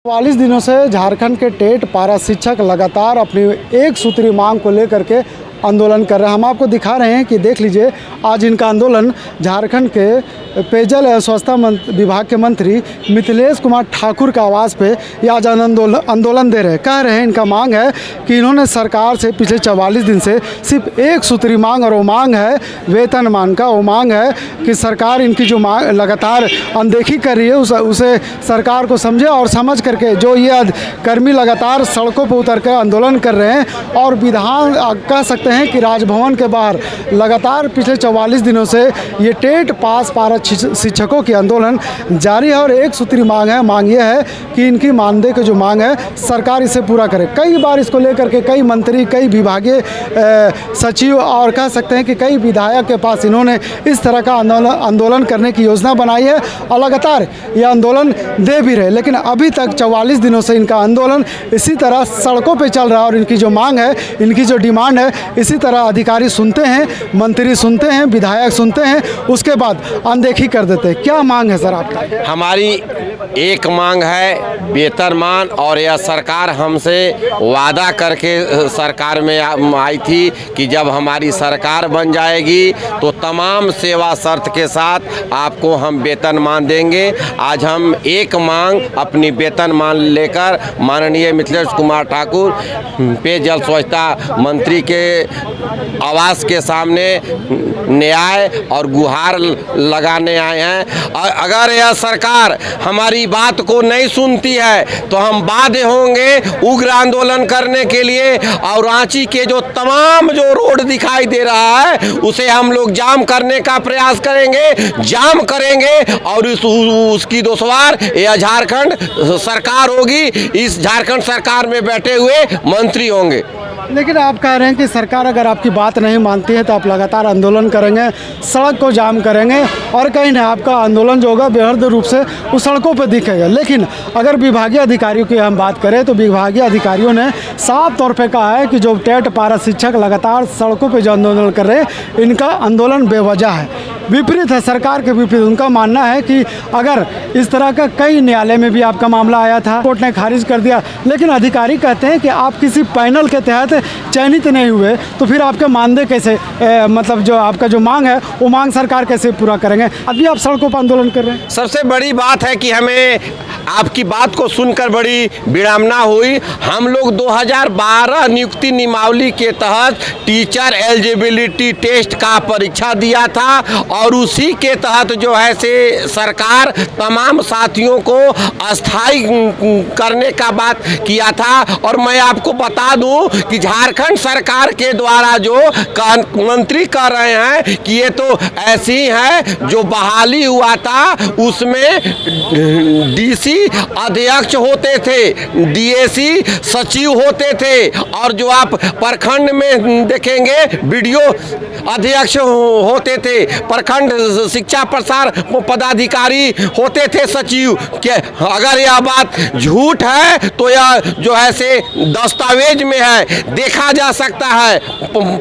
44 दिनों से झारखंड के टेट पारा शिक्षक लगातार अपनी एक सूत्री मांग को लेकर के आंदोलन कर रहे हैं। हम आपको दिखा रहे हैं कि देख लीजिए, आज इनका आंदोलन झारखंड के पेयजल एवं स्वच्छता विभाग के मंत्री मिथिलेश कुमार ठाकुर के आवास पे ये आज आंदोलन दे रहे हैं। कह रहे हैं, इनका मांग है कि इन्होंने सरकार से पिछले 44 दिन से सिर्फ एक सूत्री मांग, और वो मांग है वेतनमान का। वो मांग है कि सरकार इनकी जो मांग लगातार अनदेखी कर रही है उसे सरकार को समझे, और समझ करके जो ये कर्मी लगातार सड़कों पर उतर कर आंदोलन कर रहे हैं। और विधान कह सकते हैं कि राजभवन के बाहर लगातार पिछले 44 दिनों से ये टेट पास पारा शिक्षकों की आंदोलन जारी है। और एक सूत्री मांग है, मांग ये है कि इनकी मानदेय की जो मांग है सरकार इसे पूरा करे। कई बार इसको लेकर के कई मंत्री, कई विभागीय सचिव और कह सकते हैं कि कई विधायक के पास इन्होंने इस तरह का आंदोलन करने की योजना बनाई है और लगातार ये आंदोलन दे भी रहे। लेकिन अभी तक 44 दिनों से इनका आंदोलन इसी तरह सड़कों पर चल रहा है। और इनकी जो मांग है, इनकी जो डिमांड है, इसी तरह अधिकारी सुनते हैं, मंत्री सुनते हैं, विधायक सुनते हैं, उसके बाद अनदेखी कर देते हैं। क्या मांग है सर आपका? हमारी एक मांग है वेतनमान, और यह सरकार हमसे वादा करके सरकार में आई थी कि जब हमारी सरकार बन जाएगी तो तमाम सेवा शर्त के साथ आपको हम वेतनमान देंगे। आज हम एक मांग अपनी वेतनमान लेकर माननीय मिथिलेश कुमार ठाकुर पेयजल स्वच्छता मंत्री के आवास के सामने न्याय और गुहार लगाने आए हैं। और अगर यह सरकार हमारी बात को नहीं सुनती है तो हम बाध्य होंगे उग्र आंदोलन करने के लिए। और रांची के जो तमाम जो रोड दिखाई दे रहा है उसे हम लोग जाम करने का प्रयास करेंगे, जाम करेंगे। और उसकी दोषवार यह झारखंड सरकार होगी, इस झारखंड सरकार में बैठे हुए मंत्री होंगे। लेकिन आप कह रहे हैं कि सरकार अगर आपकी बात नहीं मानती है तो आप लगातार आंदोलन करेंगे, सड़क को जाम करेंगे, और कहीं ना आपका आंदोलन जो होगा बेहद रूप से उस सड़कों पर दिखेगा। लेकिन अगर विभागीय अधिकारियों की हम बात करें तो विभागीय अधिकारियों ने साफ तौर पे कहा है कि जो टेट पारा शिक्षक लगातार सड़कों पर जो आंदोलन कर रहे हैं, इनका आंदोलन बेवजह है, विपरीत है, सरकार के विपरीत। उनका मानना है कि अगर इस तरह का कई न्यायालय में भी आपका मामला आया था, कोर्ट ने खारिज कर दिया, लेकिन अधिकारी कहते हैं कि आप किसी पैनल के तहत चयनित नहीं हुए तो फिर आपके मानदेय कैसे मतलब जो आपका जो मांग है वो मांग सरकार कैसे पूरा करेंगे? अभी आप सड़कों पर आंदोलन कर रहे हैं। सबसे बड़ी बात है कि हमें आपकी बात को सुनकर बड़ी विडंबना हुई। हम लोग 2012 नियुक्ति नियमावली के तहत टीचर एलिजिबिलिटी टेस्ट का परीक्षा दिया था, और उसी के तहत जो है से सरकार तमाम साथियों को अस्थाई करने का बात किया था। और मैं आपको बता दूं कि झारखंड सरकार के द्वारा जो मंत्री कर रहे हैं कि ये तो ऐसी है, जो बहाली हुआ था उसमें डीसी अध्यक्ष होते थे, डीएसी सचिव होते थे, और जो आप प्रखंड में देखेंगे बीडीओ अध्यक्ष होते थे, प्रखंड शिक्षा प्रसार पदाधिकारी होते थे सचिव के। अगर यह बात झूठ है तो यह जो है से दस्तावेज में है, देखा जा सकता है।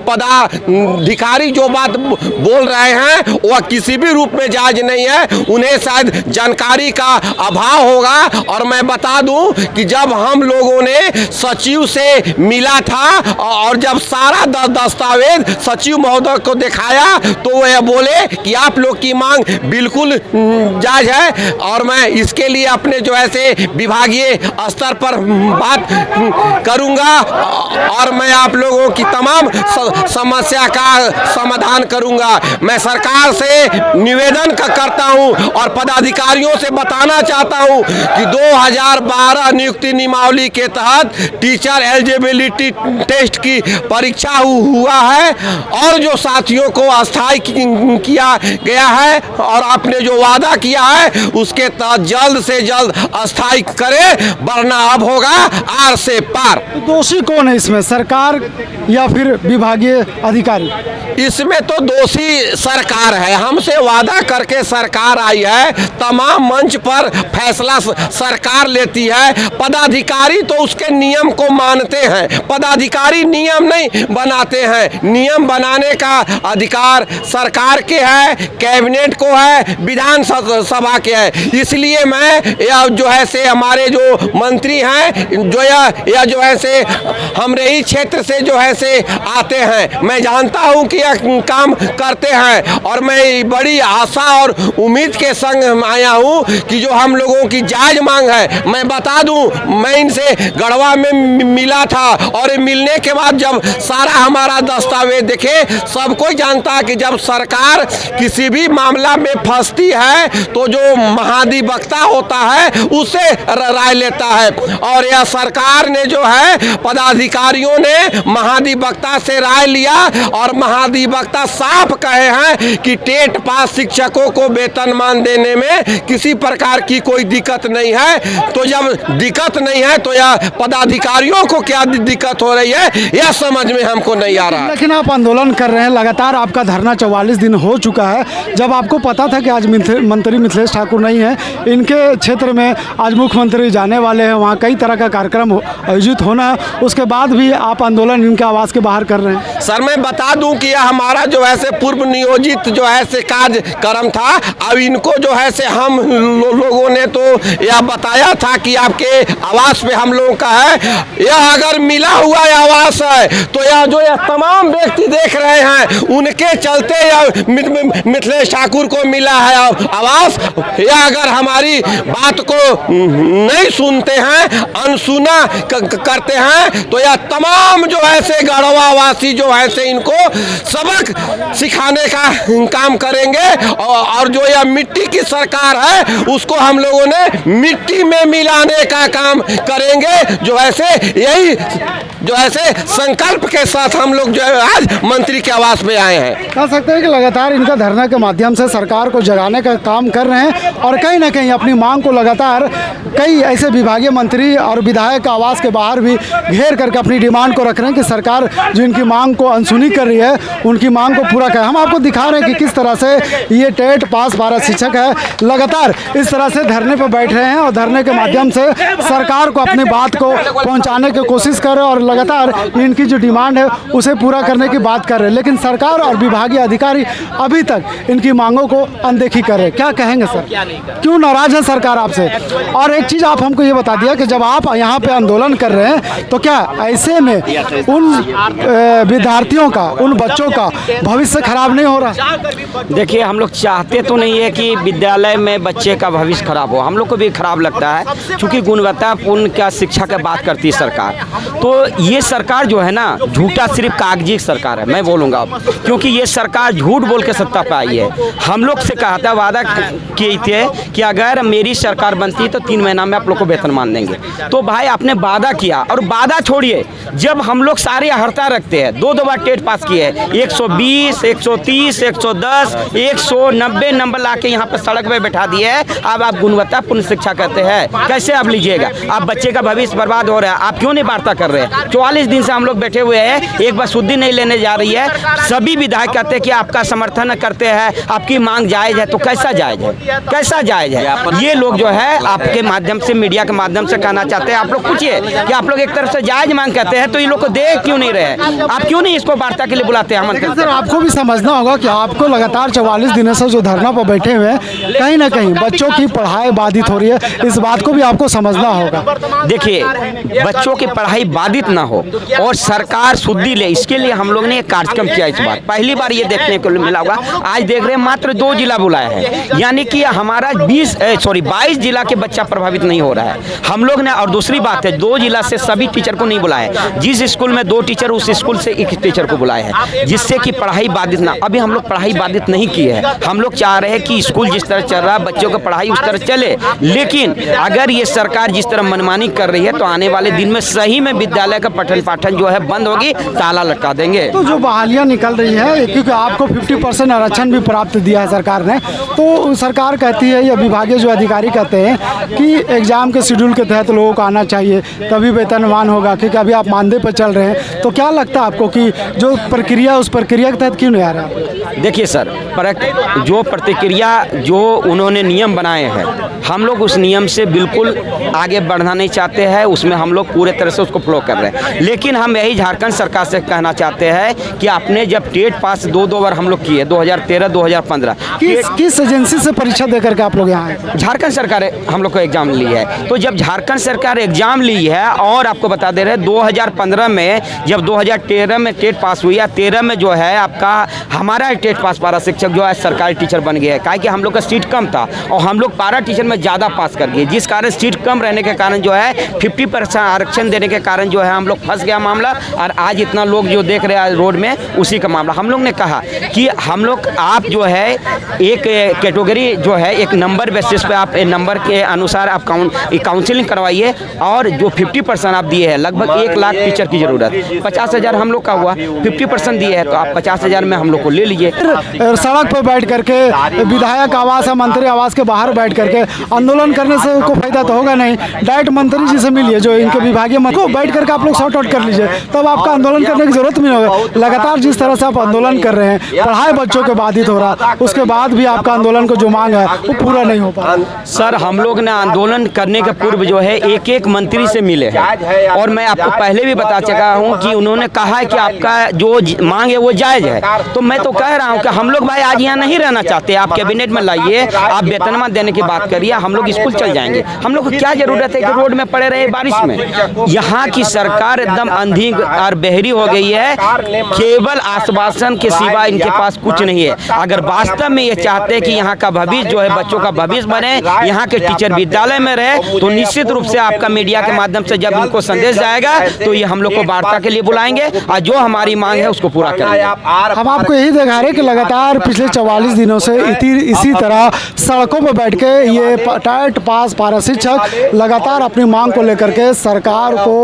पदाधिकारी जो बात बोल रहे हैं वह किसी भी रूप में जायज नहीं है, उन्हें शायद जानकारी का अभाव होगा। और मैं बता दूं कि जब हम लोगों ने सचिव से मिला था और जब सारा दस्तावेज सचिव महोदय को दिखाया तो वह बोले कि आप लोग की मांग बिल्कुल जायज है। और मैं इसके लिए अपने जो ऐसे विभागीय स्तर पर बात करूंगा, और मैं आप लोगों की तमाम समस्या का समाधान करूंगा। मैं सरकार से निवेदन करता हूं और पदाधिकारियों से बताना चाहता हूं कि 2012 नियुक्ति नियमावली के तहत टीचर एलिजिबिलिटी टेस्ट की परीक्षा हुआ है, और जो साथियों को अस्थाई किया गया है, और आपने जो वादा किया है उसके तहत जल्द से जल्द अस्थाई करे, वरना अब होगा आर से पार। दोषी कौन है इसमें, सरकार या फिर विभागीय अधिकारी? इसमें तो दोषी सरकार है। हमसे वादा करके सरकार आई है, तमाम मंच पर फैसला सरकार लेती है, पदाधिकारी तो उसके नियम को मानते हैं। पदाधिकारी नियम नहीं बनाते हैं, नियम बनाने का अधिकार सरकार के है, कैबिनेट को है, विधान सभा के है। इसलिए मैं यह जो है से हमारे जो मंत्री हैं जो यह जो है से हमरे क्षेत्र से जो है से आते हैं, मैं जानता हूं कि यह काम करते हैं और मैं बड़ी आशा और उम्मीद के संग आया हूं कि जो हम लोगों की जायज मांग है, मैं बता दूं, मैं इनसे गढ़वा में मिला था और मिलने के बाद जब सारा हमारा दस्तावेज देखे, सब कोई जानता है कि जब सरकार किसी भी मामला में फंसती है तो जो महाधिवक्ता होता है उससे राय लेता है। और यह सरकार ने जो है पदाधिकारियों ने महाधिवक्ता से राय लिया और महाधिवक्ता साफ कहे हैं कि टेट पास शिक्षकों को वेतनमान देने में किसी प्रकार की कोई दिक्कत नहीं है। तो जब दिक्कत नहीं है तो यह पदाधिकारियों को क्या दिक्कत हो रही है, यह समझ में हमको नहीं आ रहा। लेकिन आप आंदोलन कर रहे हैं, लगातार आपका धरना 44 दिन हो चुका है। जब आपको पता था कि आज मंत्री मिथिलेश ठाकुर नहीं है, इनके क्षेत्र में आज मुख्यमंत्री जाने वाले हैं, वहाँ कई तरह का कार्यक्रम आयोजित होना है, उसके बाद भी आप आंदोलन इनके आवास के बाहर कर रहे हैं? सर मैं बता दूं कि यह हमारा जो है से पूर्व नियोजित जो है से कार्यक्रम था। अब इनको जो है से हम लोगों ने तो यह बताया था कि आपके आवास पे हम लोगों का है, यह अगर मिला हुआ आवास है तो यह जो यह तमाम व्यक्ति देख रहे हैं उनके चलते यह मिथिलेश ठाकुर को मिला है आवास। यह अगर हमारी बात को नहीं सुनते हैं, अनसुना करते हैं तो यह तमाम जो है से गढ़वा वासी जो है से इनको सबक सिखाने का काम करेंगे और जो यह मिट्टी की सरकार है उसको हम लोगों ने मिट्टी में मिलाने का काम करेंगे। जो है से यही जो है से संकल्प के साथ हम लोग जो है आज मंत्री के आवास में आए हैं। कह सकते हैं कि लगातार इनका धरना के माध्यम से सरकार को जगाने का काम कर रहे हैं और कहीं ना कहीं अपनी मांग को लगातार कई ऐसे विभागीय मंत्री और विधायक आवास के बाहर भी घेर करके अपनी डिमांड को रख रहे हैं कि सरकार जो इनकी मांग को अनसुनी कर रही है उनकी मांग को पूरा करें। हम आपको दिखा रहे हैं कि किस तरह से ये टेट पास 12 शिक्षक है लगातार इस तरह से धरने पर बैठ रहे हैं और धरने के माध्यम से सरकार को अपनी बात को पहुंचाने की कोशिश कर रहे हैं और लगातार इनकी जो डिमांड है उसे पूरा करने की बात कर रहे हैं। लेकिन सरकार और विभागीय अधिकारी अभी तक इनकी मांगों को अनदेखी कर रहे हैं। क्या कहेंगे सर, क्यों नाराज है सरकार आपसे? और एक चीज़ आप हमको ये बता दिया कि जब आप यहाँ पे आंदोलन कर रहे हैं तो क्या ऐसे में उन विद्यार्थियों का, उन बच्चों का भविष्य खराब नहीं हो रहा? देखिए, हम लोग चाहते तो नहीं है कि विद्यालय में बच्चे का भविष्य खराब हो, हम लोग को भी खराब लगता है क्योंकि गुणवत्तापूर्ण क्या शिक्षा की बात करती है सरकार। तो ये सरकार जो है ना झूठा सिर्फ कागजी सरकार है, मैं बोलूँगा, क्योंकि ये सरकार झूठ बोल के सत्ता पे आई है। हम लोग से कहा था, वादा किए थे कि अगर मेरी सरकार बनती तो 3 महीना में आप लोग को वेतन मान देंगे। तो भाई आपने वादा किया और वादा छोड़िए, जब हम लोग सारे हड़ताल रखते हैं, 2 बार टेट पास किए, 120, 130, 110, 190 नंबर ला के यहाँ पर सड़क पे बैठा दिए है। अब आप गुणवत्तापूर्ण शिक्षा कहते हैं, कैसे आप लीजिएगा? आप बच्चे का भविष्य बर्बाद हो रहा है, आप क्यों नहीं वार्ता कर रहे हैं? 44 दिन से हम लोग बैठे हुए हैं, एक बार शुद्धि नहीं लेने जा रही है। सभी विधायक कहते हैं कि आपका समर्थन करते हैं, आपकी मांग जायज है। तो कैसा जायज है, कैसा जायज है? ये लोग जो है आपके माध्यम से, मीडिया के माध्यम से कहना चाहते हैं। आप लोग पूछिए कि आप लोग एक तरफ से जायज मांग कहते हैं तो ये लोग को देख क्यों नहीं रहे? आप क्यों नहीं इसको वार्ता के लिए बुलाते हैं? हम सर आपको भी समझना होगा कि आपको लगातार 44 दिनों से जो धरना पर बैठे हुए हैं, कहीं ना कहीं बच्चों की पढ़ाई बाधित हो रही है, इस बात को भी आपको समझना होगा। देखिए, बच्चों की पढ़ाई बाधित ना हो और सरकार शुद्धि ले, इसके लिए हम लोग ने एक कार्यक्रम किया। इस बार पहली बार ये देखने को मिला होगा। आज देख रहे हैं मात्र 2 जिला बुलाया है, यानी कि हमारा 22 जिला के बच्चा प्रभावित नहीं हो रहा है हम लोग ने। और दूसरी बात है, 2 जिला से सभी टीचर को नहीं बुलाया, जिस स्कूल में 2 टीचर उस स्कूल से 1 टीचर को बुलाया है, जिससे कि पढ़ाई बाधित ना। अभी हम लोग पढ़ाई बाधित नहीं की है, हम लोग चाह रहे हैं कि स्कूल जिस तरह चल रहा है बच्चों को पढ़ाई उस तरह चले। लेकिन अगर ये सरकार जिस तरह मनमानी कर रही है तो आने वाले दिन में सही में विद्यालय का पठन पाठन जो है बंद होगी, ताला लटका देंगे। तो जो बहालियाँ निकल रही है, क्योंकि आपको 50% आरक्षण भी प्राप्त दिया है सरकार ने, तो सरकार कहती है या विभागीय जो अधिकारी कहते हैं कि एग्जाम के शेड्यूल के तहत लोगों को आना चाहिए तभी वेतनमान होगा, क्योंकि अभी आप मानदेय पर चल रहे हैं। तो क्या क्या लगता है आपको कि जो प्रक्रिया उस प्रक्रिया के तहत क्यों नहीं आ रहा है? देखिए सर, जो प्रतिक्रिया जो उन्होंने नियम बनाए हैं, हम लोग उस नियम से बिल्कुल आगे बढ़ना नहीं चाहते हैं, उसमें हम लोग पूरे तरह से उसको फॉलो कर रहे हैं। लेकिन हम यही झारखंड सरकार से कहना चाहते हैं कि आपने जब टेट पास दो बार हम लोग किए 2013 2015, किस एजेंसी से परीक्षा देकर के आप लोग यहाँ आए? झारखंड सरकार हम लोग को एग्जाम ली है। तो जब झारखंड सरकार एग्जाम ली है, और आपको बता दे रहे हैं 2015 में जब 2013 में टेट पास हुई है, 13 में जो है आपका हमारा टेट पास पारा शिक्षक जो है सरकारी टीचर बन गया है। काहे कि हम लोग का सीट कम था और हम लोग पारा टीचर में ज़्यादा पास कर गए, जिस कारण सीट कम रहने के कारण जो है 50% आरक्षण देने के कारण जो है हम लोग फंस गया मामला। और आज इतना लोग जो देख रहे हैं रोड में, उसी का मामला। हम लोग ने कहा कि हम लोग आप जो है एक कैटेगरी जो है एक नंबर बेसिस पे आप नंबर के अनुसार आप काउंसलिंग करवाइए, और जो 50% आप दिए हैं, लगभग 1 लाख टीचर की जरूरत, 50,000 हम लोग का हुआ, 50% दिए हैं, तो आप 50,000 में हम लोग को ले लीजिए। सड़क पर बैठ करके विधायक आवास या मंत्री आवास के बाहर बैठ करके आंदोलन करने से कोई फायदा तो होगा नहीं। डायरेक्ट मंत्री जी से मिलिए, जो इनके विभागीय मंत्री को बैठ करके आप लोग सॉर्ट आउट कर लीजिए, तब आपका आंदोलन करने की जरूरत नहीं होगा। लगातार जिस तरह से आप आंदोलन कर रहे हैं, पढ़ाई बच्चों के बाधित हो रहा, उसके बाद भी आपका आंदोलन को जो मांग है वो पूरा नहीं हो पा रहा। सर, हम लोग ने आंदोलन करने के पूर्व जो है एक मंत्री से मिले हैं, और मैं आपको पहले भी बता चुका हूं कि उन्होंने कहा है कि आपका जो मांग है वो जायज़ है। तो मैं तो कह रहा हूं कि हम लोग भाई आज यहाँ नहीं रहना चाहते, आप कैबिनेट में लाइए, आप वेतनमान देने की बात करिए, हम लोग स्कूल चल जाएंगे। हम लोग को क्या जरूरत है कि रोड में पड़े रहे बारिश में? यहाँ की सरकार एकदम अंधी और बहरी हो गई है, केवल आश्वासन के सिवा इनके पास कुछ नहीं है। अगर वास्तव में ये चाहते हैं कि यहाँ का भविष्य जो है, बच्चों का भविष्य बने, यहाँ के टीचर विद्यालय में रहे, तो निश्चित रूप से आपका मीडिया के माध्यम से जब इनको संदेश जाएगा तो ये हम लोग को वार्ता के लिए बुलाएंगे, और जो हमारी मांग है उसको पूरा करेंगे। हम आपको यही दिखा रहे हैं कि लगातार पिछले 44 दिनों से इसी तरह सड़कों पर बैठ के ये टेट पास पारा शिक्षक लगातार अपनी मांग को लेकर के सरकार को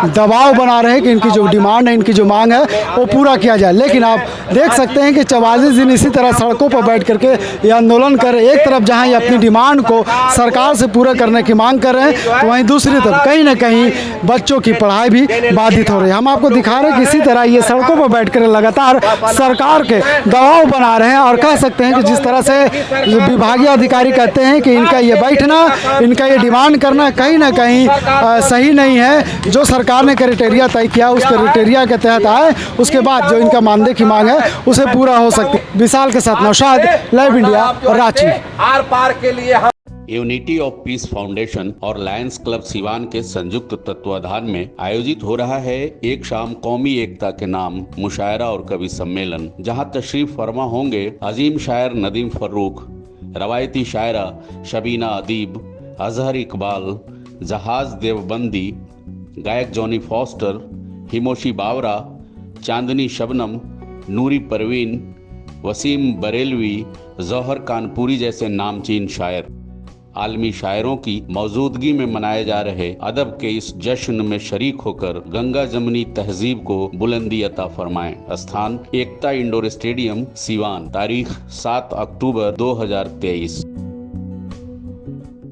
दबाव बना रहे हैं कि इनकी जो डिमांड है, इनकी जो मांग है वो पूरा किया जाए। लेकिन आप देख सकते हैं कि 44 दिन इसी तरह सड़कों पर बैठ करके ये आंदोलन कर रहे हैं। एक तरफ जहां ये अपनी डिमांड को सरकार से पूरा करने की मांग कर रहे हैं, तो वहीं दूसरी तरफ कहीं ना कहीं बच्चों की पढ़ाई भी बाधित हो रही है। हम आपको दिखा रहे हैं कि इसी तरह ये सड़कों पर बैठ कर लगातार सरकार के दबाव बना रहे हैं, और कह सकते हैं कि जिस तरह से विभागीय अधिकारी कहते हैं कि इनका ये बैठना, इनका ये डिमांड करना कहीं ना कहीं सही नहीं है। जो सरकार ने क्राइटेरिया तय किया उस क्राइटेरिया के तहत आए, उसके बाद जो इनका मानदेय की मांग है उसे पूरा हो सकती है। विशाल के साथ नौशाद, लाइव इंडिया, रांची। आर पार के लिए हम यूनिटी ऑफ पीस फाउंडेशन और लायंस क्लब सिवान के संयुक्त तत्वाधान में आयोजित हो रहा है एक शाम कौमी एकता के नाम मुशायरा और कवि सम्मेलन, जहां तशरीफ फरमा होंगे अजीम शायर नदीम फर्रुख, रवायती शायरा शबीना अदीब, अजहर इकबाल, जहाज देवबंदी, गायक जॉनी फॉस्टर, हिमोशी बावरा, चांदनी शबनम, नूरी परवीन, वसीम बरेलवी, जौहर कानपुरी जैसे नामचीन शायर। आलमी शायरों की मौजूदगी में मनाए जा रहे अदब के इस जश्न में शरीक होकर गंगा जमनी तहजीब को बुलंदी अता फरमाएं। स्थान एकता इंडोर स्टेडियम सिवान, तारीख 7 अक्टूबर 2023।